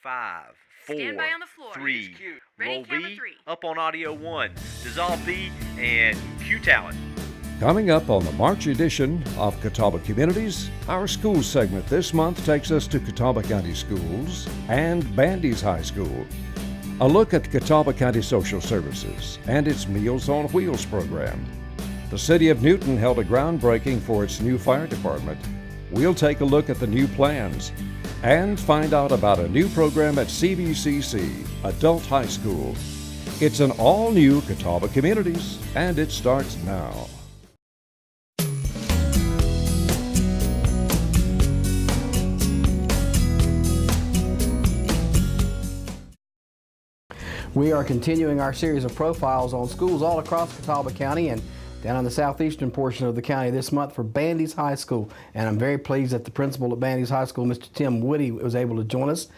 5, 4, Stand by on the floor. 3, Ready, roll camera V, 3. up on audio 1, dissolve V, and cue talent. Coming up on the March edition of Catawba Communities, our school segment this month takes us to Catawba County Schools and Bandy's High School. A look at Catawba County Social Services and its Meals on Wheels program. The City of Newton held a groundbreaking for its new fire department. We'll take a look at the new plans and find out about a new program at CVCC, Adult High School. It's an all-new Catawba Communities, and it starts now. We are continuing our series of profiles on schools all across Catawba County and down in the southeastern portion of the county this month for Bandy's High School. And I'm very pleased that the principal at Bandy's High School, Mr. Tim Woody, was able to join us.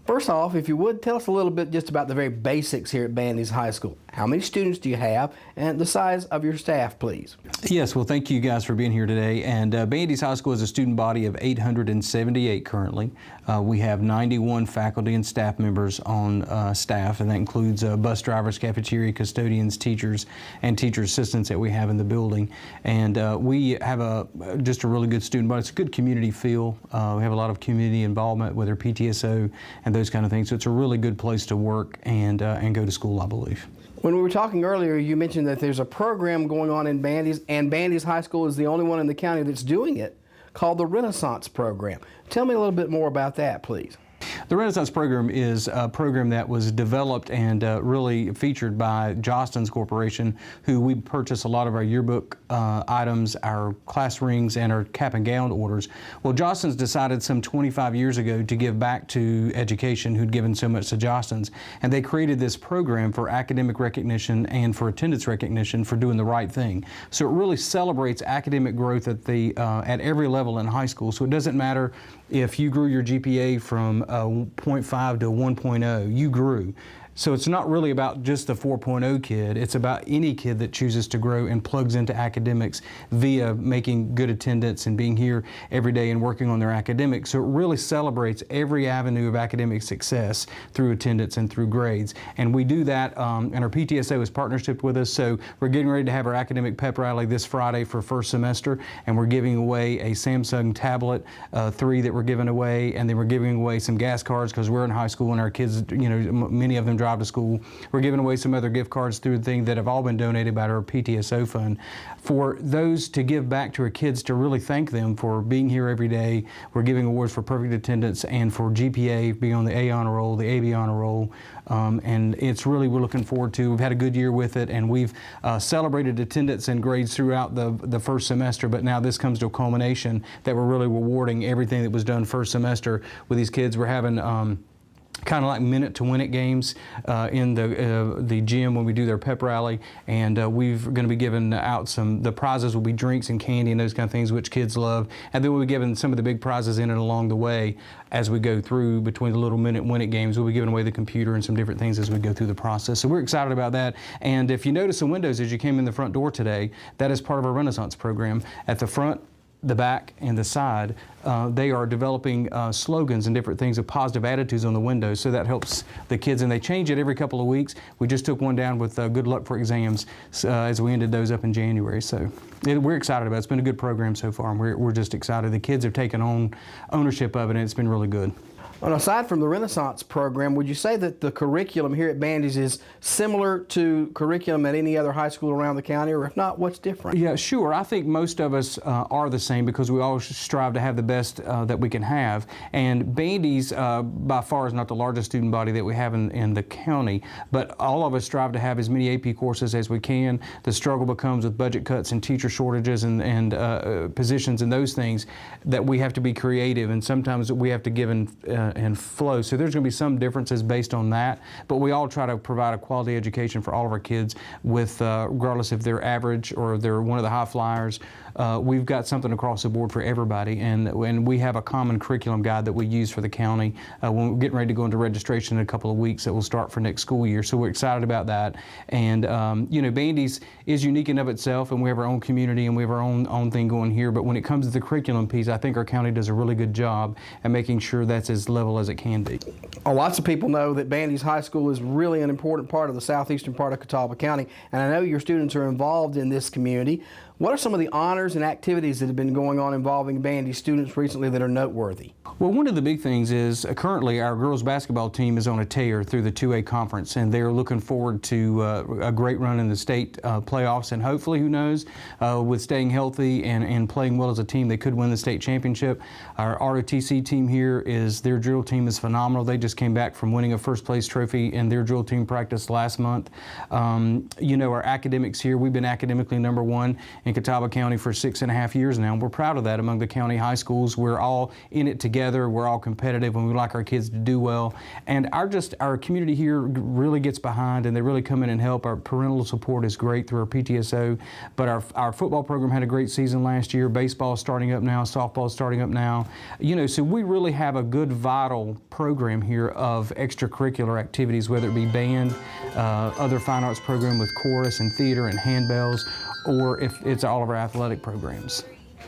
First off, if you would, tell us a little bit just about the very basics here at Bandy's High School. How many students do you have, and the size of your staff, please? Yes, well, thank you guys for being here today. And Bandy's High School has a student body of 878 currently. We have 91 faculty and staff members on staff, and that includes bus drivers, cafeteria, custodians, teachers, and teacher assistants that we have in the building. And we have just a really good student body. It's a good community feel. We have a lot of community involvement with our PTSO and those kind of things. So it's a really good place to work and go to school, I believe. When we were talking earlier, you mentioned that there's a program going on in Bandy's, and Bandy's High School is the only one in the county that's doing it, called the Renaissance Program. Tell me a little bit more about that, please. The Renaissance Program is a program that was developed and really featured by Jostens Corporation, who we purchase a lot of our yearbook items, our class rings, and our cap and gown orders. Well, Jostens decided some 25 years ago to give back to education, who'd given so much to Jostens, and they created this program for academic recognition and for attendance recognition for doing the right thing. So it really celebrates academic growth at every level in high school. So it doesn't matter if you grew your GPA from 0.5 to 1.0, you grew. So it's not really about just the 4.0 kid, it's about any kid that chooses to grow and plugs into academics via making good attendance and being here every day and working on their academics. So it really celebrates every avenue of academic success through attendance and through grades. And we do that, and our PTSO is partnership with us, so we're getting ready to have our academic pep rally this Friday for first semester, and we're giving away a Samsung tablet, 3 that we're giving away, and then we're giving away some gas cards because we're in high school and our kids, you know, many of them drive to school. We're giving away some other gift cards through the thing that have all been donated by our PTSO fund for those to give back to our kids, to really thank them for being here every day. We're giving awards for perfect attendance and for GPA, being on the A honor roll, the AB honor roll, and it's really, we're looking forward to. We've had a good year with it, and we've celebrated attendance and grades throughout the first semester, but now this comes to a culmination that we're really rewarding everything that was done first semester with these kids. We're having kind of like minute to win it games in the gym when we do their pep rally, and we're going to be giving out the prizes will be drinks and candy and those kind of things which kids love, and then we'll be giving some of the big prizes in and along the way as we go through between the little minute win it games. We'll be giving away the computer and some different things as we go through the process. So we're excited about that. And if you notice the windows as you came in the front door today, that is part of our Renaissance program. At the front, the back, and the side, they are developing slogans and different things of positive attitudes on the windows, so that helps the kids, and they change it every couple of weeks. We just took one down with good luck for exams as we ended those up in January. So we're excited about it. It's been a good program so far, and we're just excited. The kids have taken on ownership of it, and it's been really good. And aside from the Renaissance program, would you say that the curriculum here at Bandy's is similar to curriculum at any other high school around the county, or if not, what's different? Yeah, sure. I think most of us are the same because we always strive to have the best that we can have. And Bandy's by far is not the largest student body that we have in the county, but all of us strive to have as many AP courses as we can. The struggle becomes with budget cuts and teacher shortages and positions and those things that we have to be creative, and sometimes we have to give and flow. So there's going to be some differences based on that, but we all try to provide a quality education for all of our kids with regardless if they're average or they're one of the high flyers. We've got something across the board for everybody, and we have a common curriculum guide that we use for the county when we're getting ready to go into registration in a couple of weeks that will start for next school year. So we're excited about that. And you know, Bandy's is unique in of itself, and we have our own community and we have our own thing going here, but when it comes to the curriculum piece, I think our county does a really good job at making sure that's as level as it can be. Lots of people know that Bandy's High School is really an important part of the southeastern part of Catawba County, and I know your students are involved in this community. What are some of the honors and activities that have been going on involving Bandy students recently that are noteworthy? Well, one of the big things is currently our girls basketball team is on a tear through the 2A conference, and they're looking forward to a great run in the state playoffs, and hopefully, who knows, with staying healthy and playing well as a team, they could win the state championship. Our ROTC team here their drill team is phenomenal. They just came back from winning a first place trophy in their drill team practice last month. You know, our academics here, we've been academically #1 in Catawba County for 6.5 years now, and we're proud of that among the county high schools. We're all in it together, we're all competitive, and we like our kids to do well. And our community here really gets behind, and they really come in and help. Our parental support is great through our PTSO, but our football program had a great season last year. Baseball is starting up now, softball is starting up now. You know, so we really have a good, vital program here of extracurricular activities, whether it be band, other fine arts program with chorus and theater and handbells, or if it's all of our athletic programs.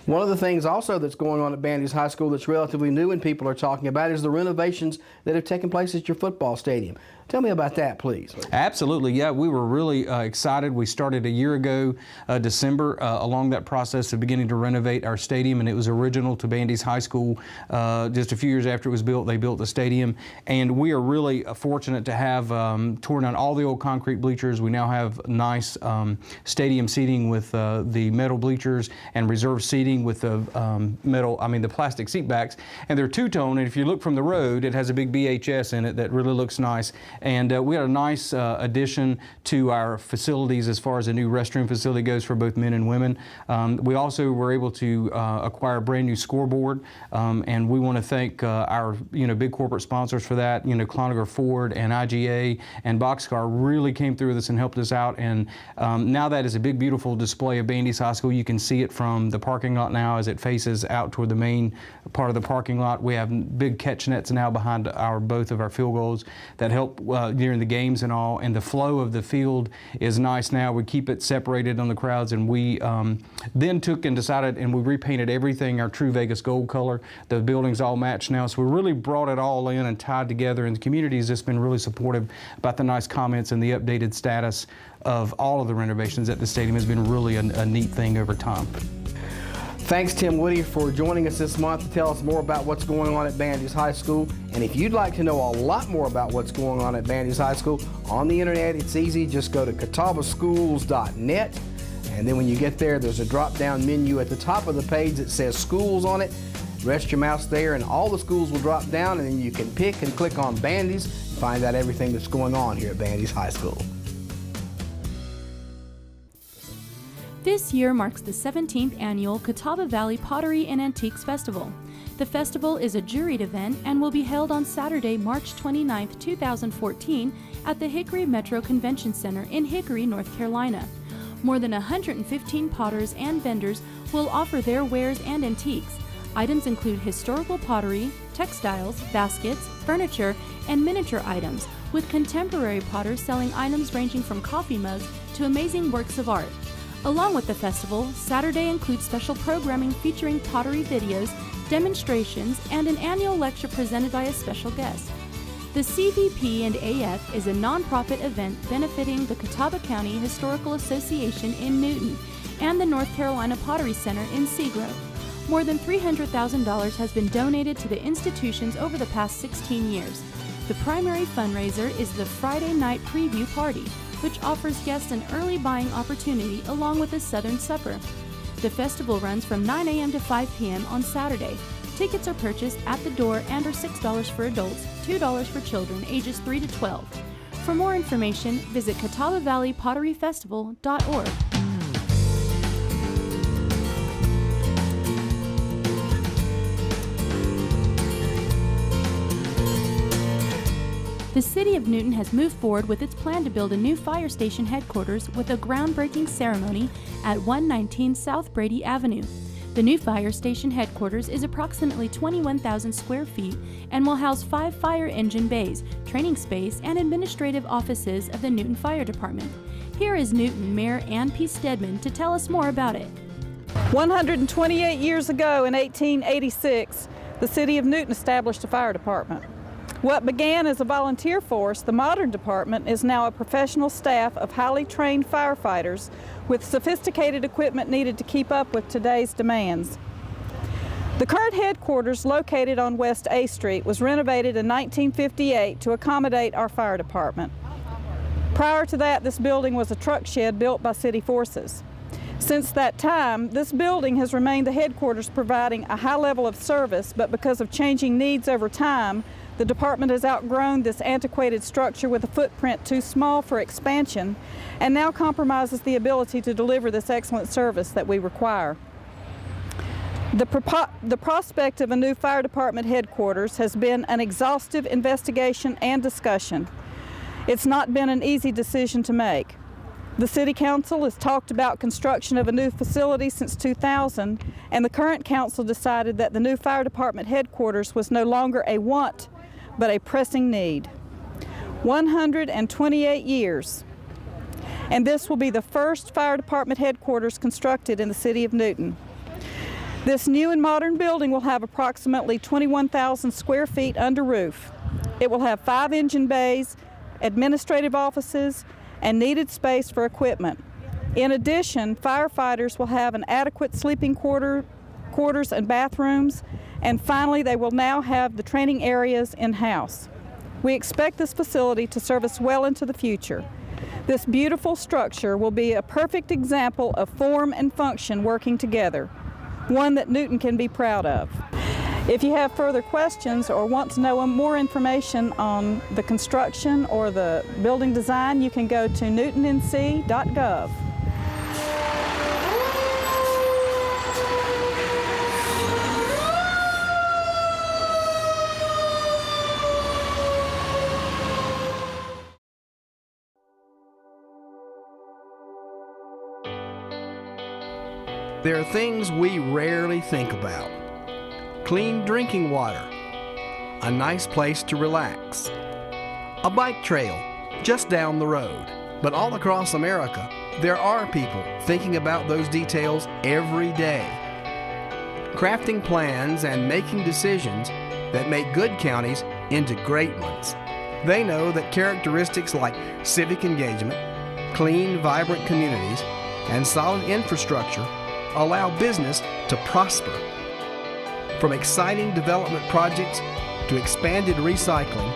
One of the things also that's going on at Bandy's High School that's relatively new and people are talking about is the renovations that have taken place at your football stadium. Tell me about that, please. Absolutely, yeah, we were really excited. We started a year ago, December, along that process of beginning to renovate our stadium, and it was original to Bandy's High School. Just a few years after it was built, they built the stadium, and we are really fortunate to have torn down all the old concrete bleachers. We now have nice stadium seating with the metal bleachers and reserved seating with the the plastic seat backs, and they're two-tone, and if you look from the road, it has a big BHS in it that really looks nice. And we had a nice addition to our facilities as far as a new restroom facility goes for both men and women. We also were able to acquire a brand new scoreboard, and we want to thank our big corporate sponsors for that. Cloninger Ford and IGA and Boxcar really came through this and helped us out. And now that is a big, beautiful display of Bandy's High School. You can see it from the parking lot now as it faces out toward the main part of the parking lot. We have big catch nets now behind both of our field goals that help during the games and all, and the flow of the field is nice now. We keep it separated on the crowds, and we then took and decided, and we repainted everything our true Vegas gold color. The buildings all match now, so we really brought it all in and tied together, and the community has just been really supportive about the nice comments, and the updated status of all of the renovations at the stadium has been really a neat thing over time. Thanks, Tim Woody, for joining us this month to tell us more about what's going on at Bandy's High School. And if you'd like to know a lot more about what's going on at Bandy's High School on the internet, it's easy. Just go to catawbaschools.net, and then when you get there, there's a drop-down menu at the top of the page that says Schools on it. Rest your mouse there, and all the schools will drop down, and then you can pick and click on Bandy's and find out everything that's going on here at Bandy's High School. This year marks the 17th annual Catawba Valley Pottery and Antiques Festival. The festival is a juried event and will be held on Saturday, March 29, 2014 at the Hickory Metro Convention Center in Hickory, North Carolina. More than 115 potters and vendors will offer their wares and antiques. Items include historical pottery, textiles, baskets, furniture, and miniature items, with contemporary potters selling items ranging from coffee mugs to amazing works of art. Along with the festival, Saturday includes special programming featuring pottery videos, demonstrations, and an annual lecture presented by a special guest. The CVP and AF is a nonprofit event benefiting the Catawba County Historical Association in Newton and the North Carolina Pottery Center in Seagrove. More than $300,000 has been donated to the institutions over the past 16 years. The primary fundraiser is the Friday night preview party, which offers guests an early buying opportunity along with a Southern supper. The festival runs from 9 a.m. to 5 p.m. on Saturday. Tickets are purchased at the door and are $6 for adults, $2 for children ages 3 to 12. For more information, visit CatawbaValleyPotteryFestival.org. The City of Newton has moved forward with its plan to build a new fire station headquarters with a groundbreaking ceremony at 119 South Brady Avenue. The new fire station headquarters is approximately 21,000 square feet and will house 5 fire engine bays, training space, and administrative offices of the Newton Fire Department. Here is Newton Mayor Ann P. Stedman to tell us more about it. 128 years ago in 1886, the City of Newton established a fire department. What began as a volunteer force, the modern department is now a professional staff of highly trained firefighters with sophisticated equipment needed to keep up with today's demands. The current headquarters, located on West A Street, was renovated in 1958 to accommodate our fire department. Prior to that, this building was a truck shed built by City Forces. Since that time, this building has remained the headquarters, providing a high level of service, but because of changing needs over time, the department has outgrown this antiquated structure with a footprint too small for expansion and now compromises the ability to deliver this excellent service that we require. The prospect of a new fire department headquarters has been an exhaustive investigation and discussion. It's not been an easy decision to make. The City Council has talked about construction of a new facility since 2000, and the current council decided that the new fire department headquarters was no longer a want, but a pressing need. 128 years, and this will be the first fire department headquarters constructed in the City of Newton. This new and modern building will have approximately 21,000 square feet under roof. It will have 5 engine bays, administrative offices, and needed space for equipment. In addition, firefighters will have an adequate sleeping quarters and bathrooms, and finally they will now have the training areas in-house. We expect this facility to serve us well into the future. This beautiful structure will be a perfect example of form and function working together, one that Newton can be proud of. If you have further questions or want to know more information on the construction or the building design, you can go to newtonnc.gov. There are things we rarely think about. Clean drinking water, a nice place to relax, a bike trail just down the road. But all across America, there are people thinking about those details every day, crafting plans and making decisions that make good counties into great ones. They know that characteristics like civic engagement, clean, vibrant communities, and solid infrastructure allow business to prosper. From exciting development projects to expanded recycling,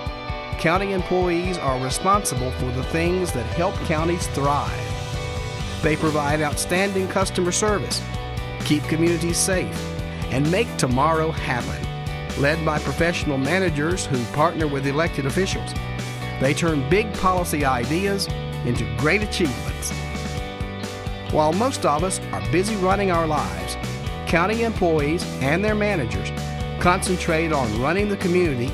county employees are responsible for the things that help counties thrive. They provide outstanding customer service, keep communities safe, and make tomorrow happen. Led by professional managers who partner with elected officials, they turn big policy ideas into great achievements. While most of us are busy running our lives, county employees and their managers concentrate on running the community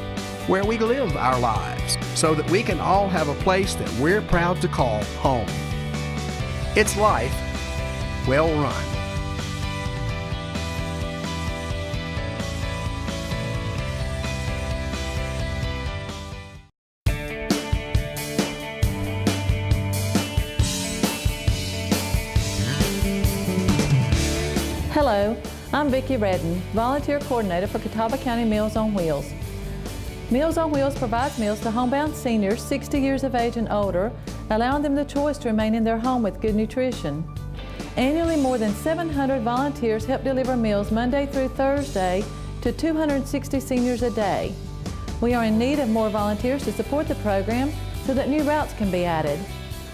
where we live our lives so that we can all have a place that we're proud to call home. It's life well run. Hello, I'm Vicki Redden, Volunteer Coordinator for Catawba County Meals on Wheels. Meals on Wheels provides meals to homebound seniors 60 years of age and older, allowing them the choice to remain in their home with good nutrition. Annually, more than 700 volunteers help deliver meals Monday through Thursday to 260 seniors a day. We are in need of more volunteers to support the program so that new routes can be added.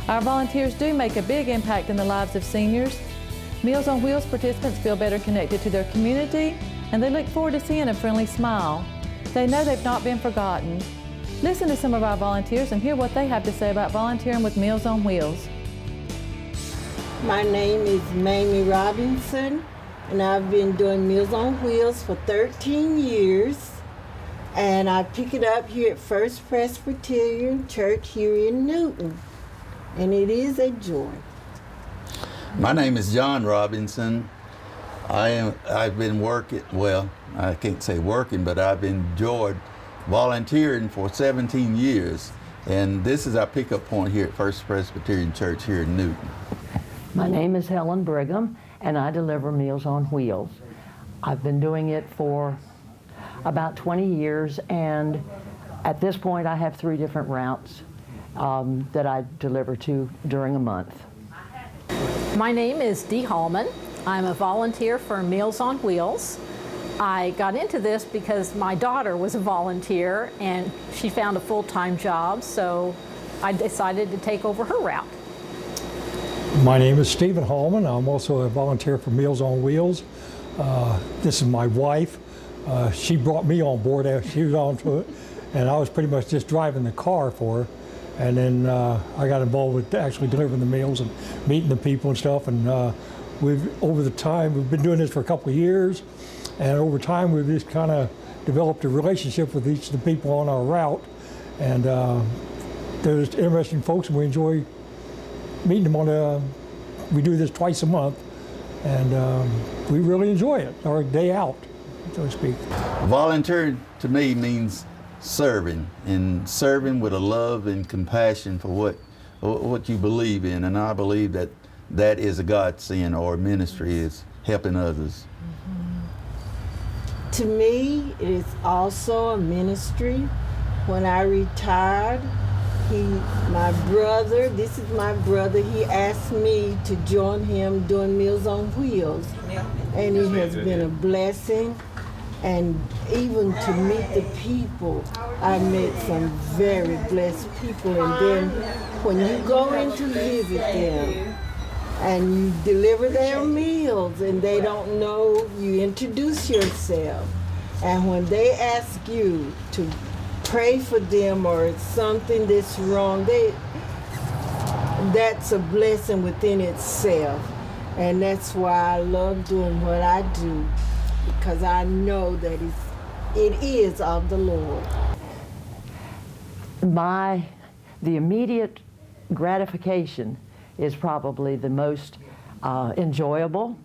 Our volunteers do make a big impact in the lives of seniors. Meals on Wheels participants feel better connected to their community, and they look forward to seeing a friendly smile. They know they've not been forgotten. Listen to some of our volunteers and hear what they have to say about volunteering with Meals on Wheels. My name is Mamie Robinson, and I've been doing Meals on Wheels for 13 years. And I pick it up here at First Presbyterian Church here in Newton. And it is a joy. My name is John Robinson. I've been working, well, I can't say working, but I've enjoyed volunteering for 17 years. And this is our pickup point here at First Presbyterian Church here in Newton. My name is Helen Brigham, and I deliver Meals on Wheels. I've been doing it for about 20 years, and at this point I have 3 different routes that I deliver to during a month. My name is Dee Hallman. I'm a volunteer for Meals on Wheels. I got into this because my daughter was a volunteer and she found a full-time job, so I decided to take over her route. My name is Stephen Hallman. I'm also a volunteer for Meals on Wheels. This is my wife. She brought me on board after she was onto it, and I was pretty much just driving the car for her. And then I got involved with actually delivering the meals and meeting the people and stuff. And over the time, we've been doing this for a couple of years, and over time we've just kind of developed a relationship with each of the people on our route. And they're just interesting folks, and we enjoy meeting them we do this twice a month, and we really enjoy it, our day out, so to speak. Volunteering to me means serving, and serving with a love and compassion for what you believe in, and I believe that is a godsend, or ministry is helping others. To me, it is also a ministry. When I retired, this is my brother, he asked me to join him doing Meals on Wheels. And it has been a blessing. And even to meet the people, I met some very blessed people. And then when you go in to visit them and you deliver their meals and they don't know, you introduce yourself. And when they ask you to pray for them or it's something that's wrong, that's a blessing within itself. And that's why I love doing what I do, because I know that it is of the Lord. The immediate gratification is probably the most enjoyable.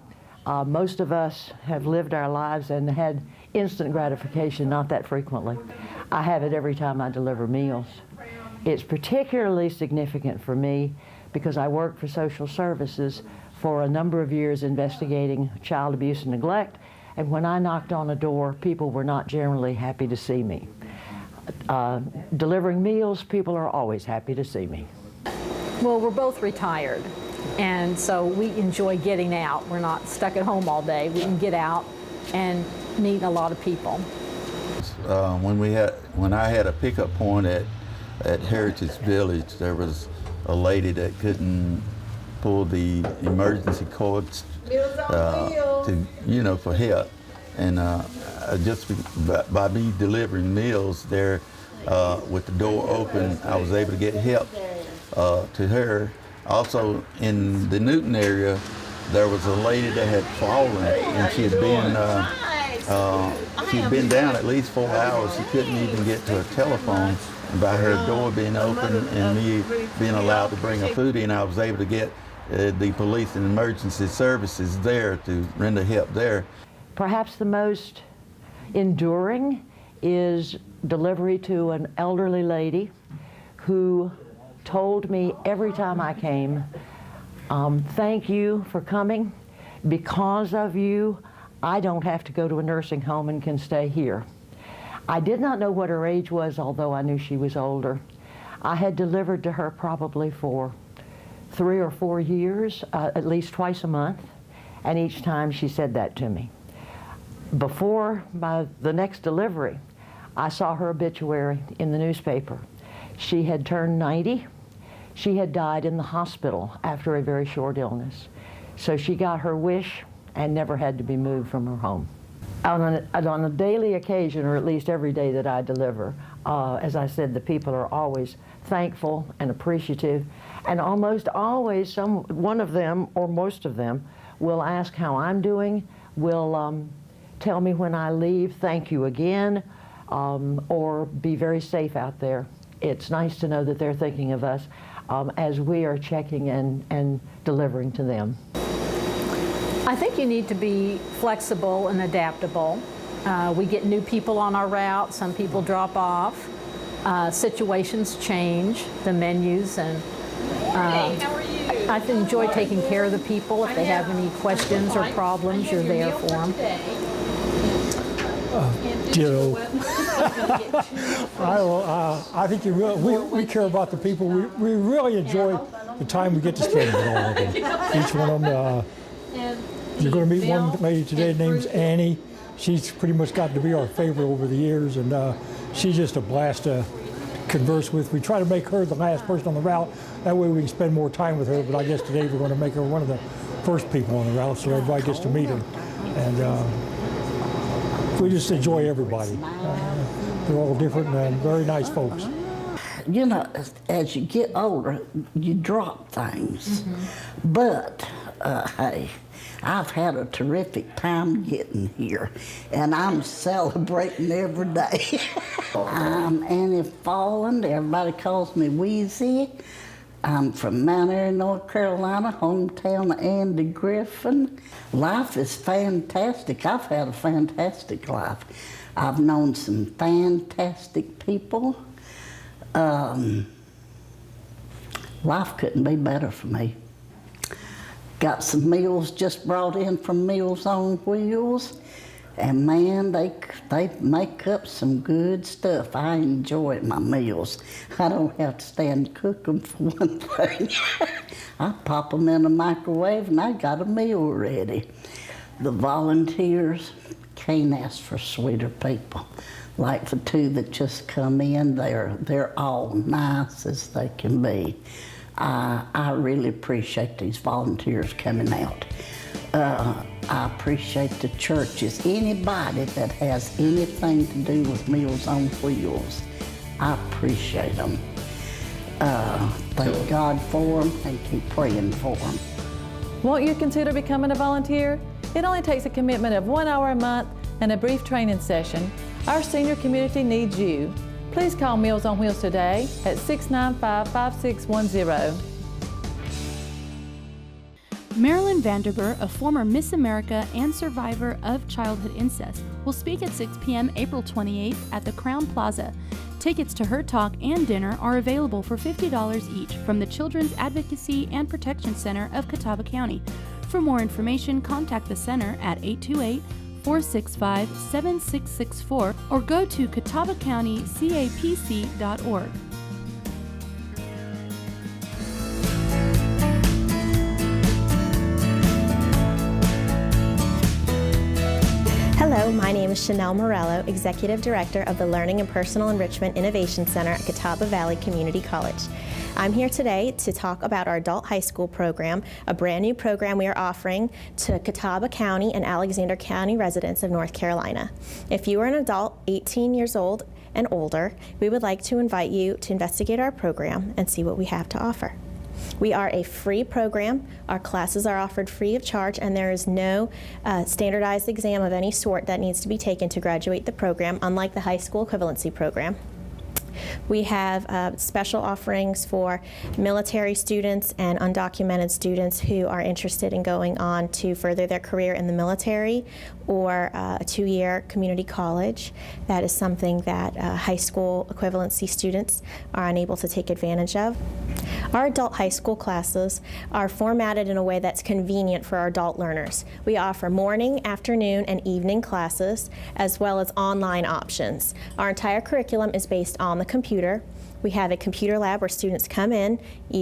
Most of us have lived our lives and had instant gratification not that frequently. I have it every time I deliver meals. It's particularly significant for me because I worked for social services for a number of years investigating child abuse and neglect, and when I knocked on a door, people were not generally happy to see me. Delivering meals, people are always happy to see me. Well, we're both retired, and so we enjoy getting out. We're not stuck at home all day. We can get out and meet a lot of people. When I had a pickup point at Heritage Village, there was a lady that couldn't pull the emergency cords for help, and just by me delivering meals there with the door open, I was able to get help to her. Also in the Newton area, there was a lady that had fallen, and she had been down at least 4 hours. She couldn't even get to her telephone. And by her door being open and me being allowed to bring her food in, I was able to get the police and emergency services there to render help there. Perhaps the most enduring is delivery to an elderly lady who told me every time I came, thank you for coming. Because of you, I don't have to go to a nursing home and can stay here. I did not know what her age was, although I knew she was older. I had delivered to her probably for 3 or 4 years, at least twice a month, and each time she said that to me. Before the next delivery, I saw her obituary in the newspaper. She had turned 90. She had died in the hospital after a very short illness. So she got her wish and never had to be moved from her home. On a daily occasion, or at least every day that I deliver, as I said, the people are always thankful and appreciative, and almost always one of them or most of them will ask how I'm doing, will tell me when I leave, thank you again, or be very safe out there. It's nice to know that they're thinking of us as we are checking and delivering to them. I think you need to be flexible and adaptable. We get new people on our route, some people drop off, situations change, the menus, and I enjoy taking care of the people. If they have any questions or problems, you're there for them. Ditto. I think we care about the people. We really enjoy the time we get to spend with all of them. Each one of them. You're going to meet one lady today named Annie. She's pretty much gotten to be our favorite over the years, and she's just a blast to converse with. We try to make her the last person on the route. That way we can spend more time with her, but I guess today we're going to make her one of the first people on the route so everybody gets to meet her. And we just enjoy everybody. They're all different and very nice folks. You know, as you get older, you drop things. But, hey, I've had a terrific time getting here, and I'm celebrating every day. I'm Annie Folland. Everybody calls me Wheezy. I'm from Mount Airy, North Carolina, hometown of Andy Griffin. Life is fantastic. I've had a fantastic life. I've known some fantastic people. Life couldn't be better for me. Got some meals just brought in from Meals on Wheels, and man, they make up some good stuff. I enjoy my meals. I don't have to stand and cook them for one thing. I pop them in the microwave and I got a meal ready. The volunteers can't ask for sweeter people. Like the two that just come in, they're all nice as they can be. I really appreciate these volunteers coming out. I appreciate the churches. Anybody that has anything to do with Meals on Wheels, I appreciate them. Thank God for them and keep praying for them. Won't you consider becoming a volunteer? It only takes a commitment of 1 hour a month and a brief training session. Our senior community needs you. Please call Meals on Wheels today at 695-5610. Marilyn Vanderburg, a former Miss America and survivor of childhood incest, will speak at 6 p.m. April 28th at the Crown Plaza. Tickets to her talk and dinner are available for $50 each from the Children's Advocacy and Protection Center of Catawba County. For more information, contact the center at 828-465-7664 or go to catawbacountycapc.org. Hello, my name is Chanel Morello, Executive Director of the Learning and Personal Enrichment Innovation Center at Catawba Valley Community College. I'm here today to talk about our adult high school program, a brand new program we are offering to Catawba County and Alexander County residents of North Carolina. If you are an adult 18 years old and older, we would like to invite you to investigate our program and see what we have to offer. We are a free program. Our classes are offered free of charge, and there is no standardized exam of any sort that needs to be taken to graduate the program, unlike the high school equivalency program. We have special offerings for military students and undocumented students who are interested in going on to further their career in the military or a 2-year community college. That is something that high school equivalency students are unable to take advantage of. Our adult high school classes are formatted in a way that's convenient for our adult learners. We offer morning, afternoon, and evening classes, as well as online options. Our entire curriculum is based on the computer. We have a computer lab where students come in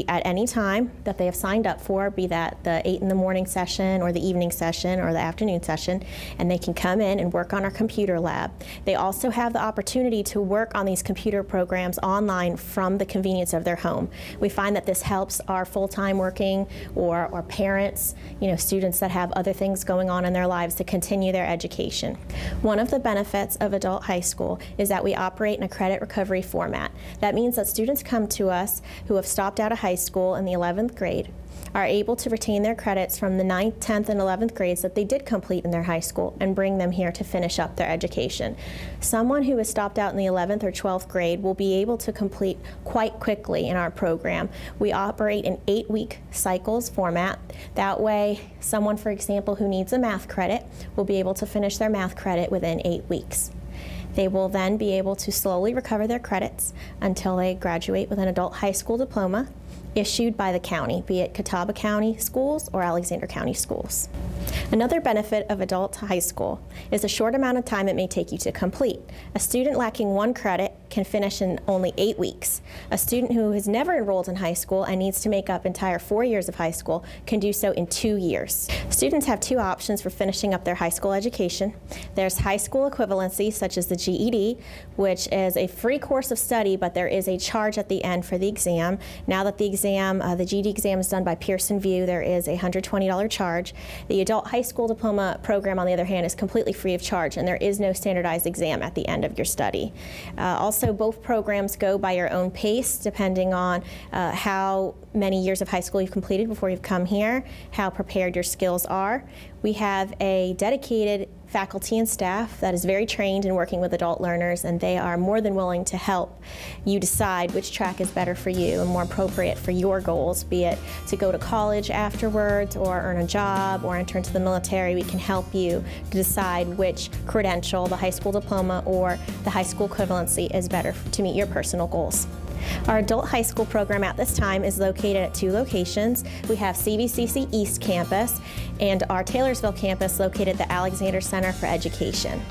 at any time that they have signed up for, be that the 8 in the morning session or the evening session or the afternoon session, and they can come in and work on our computer lab. They also have the opportunity to work on these computer programs online from the convenience of their home. We find that this helps our full-time working or parents, students that have other things going on in their lives to continue their education. One of the benefits of adult high school is that we operate in a credit recovery format. That means that students come to us who have stopped out of high school in the 11th grade are able to retain their credits from the 9th, 10th, and 11th grades that they did complete in their high school and bring them here to finish up their education. Someone who has stopped out in the 11th or 12th grade will be able to complete quite quickly in our program. We operate in 8-week cycles format. That way, someone, for example, who needs a math credit will be able to finish their math credit within 8 weeks. They will then be able to slowly recover their credits until they graduate with an adult high school diploma. issued by the county, be it Catawba County Schools or Alexander County Schools. Another benefit of adult high school is the short amount of time it may take you to complete. A student lacking 1 credit can finish in only 8 weeks. A student who has never enrolled in high school and needs to make up entire 4 years of high school can do so in 2 years. Students have 2 options for finishing up their high school education. There's high school equivalency, such as the GED, which is a free course of study, but there is a charge at the end for the exam. Now that the GED exam is done by Pearson VUE, there is a $120 charge. The adult high school diploma program, on the other hand, is completely free of charge, and there is no standardized exam at the end of your study. Also, both programs go by your own pace, depending on how many years of high school you've completed before you've come here, how prepared your skills are. We have a dedicated faculty and staff that is very trained in working with adult learners, and they are more than willing to help you decide which track is better for you and more appropriate for your goals, be it to go to college afterwards or earn a job or enter into the military. We can help you to decide which credential, the high school diploma or the high school equivalency, is better to meet your personal goals. Our adult high school program at this time is located at 2 locations. We have CVCC East Campus and our Taylorsville campus located at the Alexander Center for Education.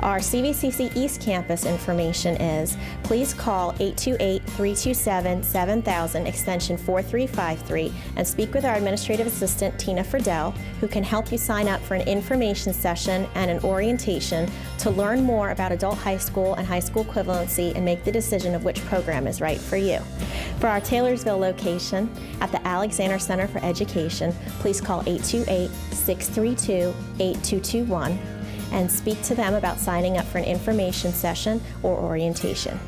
Our CVCC East Campus information is, please call 828-327-7000 extension 4353 and speak with our administrative assistant Tina Friedel, who can help you sign up for an information session and an orientation to learn more about adult high school and high school equivalency and make the decision of which program is right for you. For our Taylorsville location at the Alexander Center for Education, please call 828-632-8221 and speak to them about signing up for an information session or orientation.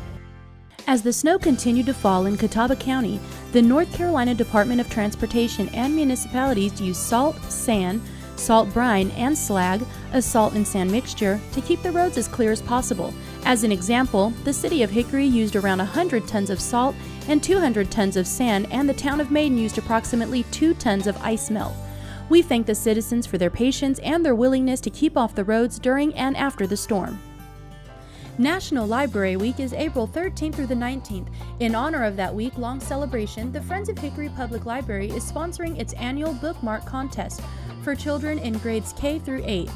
As the snow continued to fall in Catawba County, the North Carolina Department of Transportation and municipalities use salt, sand, salt brine, and slag, a salt and sand mixture, to keep the roads as clear as possible. As an example, the city of Hickory used around 100 tons of salt and 200 tons of sand, and the town of Maiden used approximately 2 tons of ice melt. We thank the citizens for their patience and their willingness to keep off the roads during and after the storm. National Library Week is April 13th through the 19th. In honor of that week-long celebration, the Friends of Hickory Public Library is sponsoring its annual bookmark contest for children in grades K through 8.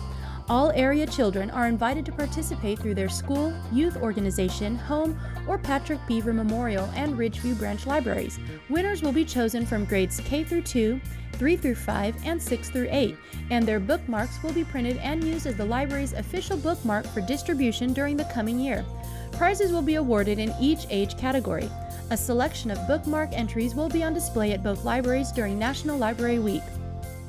All area children are invited to participate through their school, youth organization, home, or Patrick Beaver Memorial and Ridgeview Branch libraries. Winners will be chosen from grades K through 2, 3 through 5, and 6 through 8, and their bookmarks will be printed and used as the library's official bookmark for distribution during the coming year. Prizes will be awarded in each age category. A selection of bookmark entries will be on display at both libraries during National Library Week.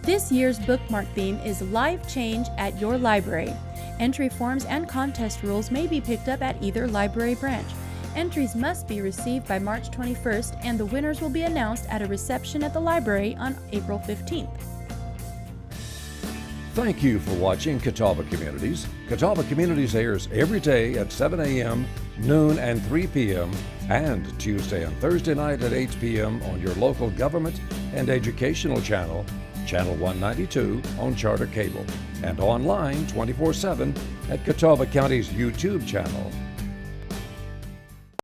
This year's bookmark theme is Life Change at Your Library. Entry forms and contest rules may be picked up at either library branch. Entries must be received by March 21st, and the winners will be announced at a reception at the library on April 15th. Thank you for watching Catawba Communities. Catawba Communities airs every day at 7 a.m., noon, and 3 p.m., and Tuesday and Thursday night at 8 p.m. on your local government and educational channel, Channel 192 on Charter Cable, and online 24/7 at Catawba County's YouTube channel,